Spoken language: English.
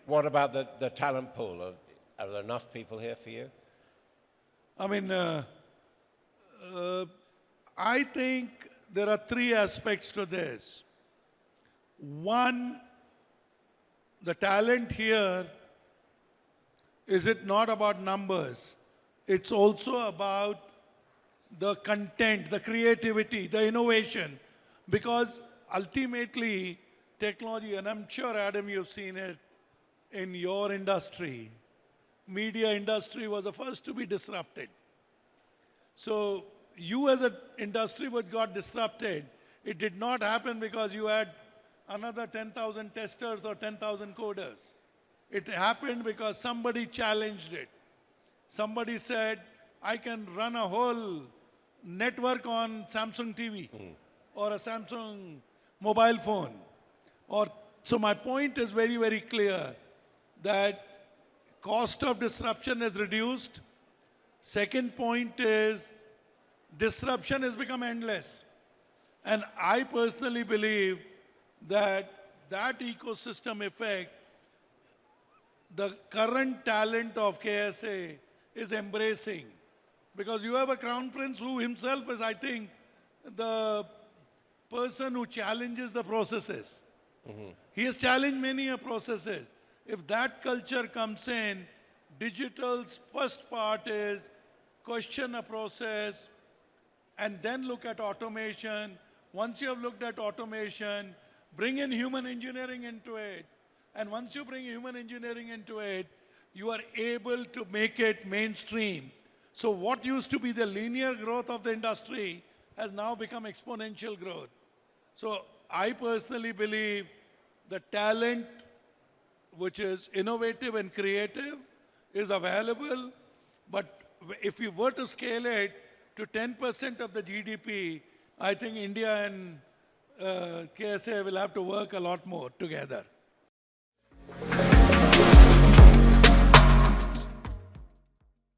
What about the talent pool? Are there enough people here for you? I mean, I think there are three aspects to this. One, the talent here, is it not about numbers? It's also about the content, the creativity, the innovation. Because ultimately, technology, and I'm sure, Adam, you've seen it in your industry, media industry was the first to be disrupted. So you as an industry which got disrupted, it did not happen because you had another 10,000 testers or 10,000 coders. It happened because somebody challenged it. Somebody said, I can run a whole network on Samsung TV or a Samsung mobile phone. So my point is very, very clear that cost of disruption is reduced. Second point is disruption has become endless. And I personally believe that that ecosystem effect, the current talent of KSA is embracing. Because you have a crown prince who himself is, I think, the person who challenges the processes. He has challenged many processes. If that culture comes in, digital's first part is question a process and then look at automation. Once you have looked at automation, bring in human engineering into it. And once you bring human engineering into it, you are able to make it mainstream. So what used to be the linear growth of the industry has now become exponential growth. So I personally believe the talent which is innovative and creative is available, but if you were to scale it to 10% of the GDP, I think India and KSA will have to work a lot more together.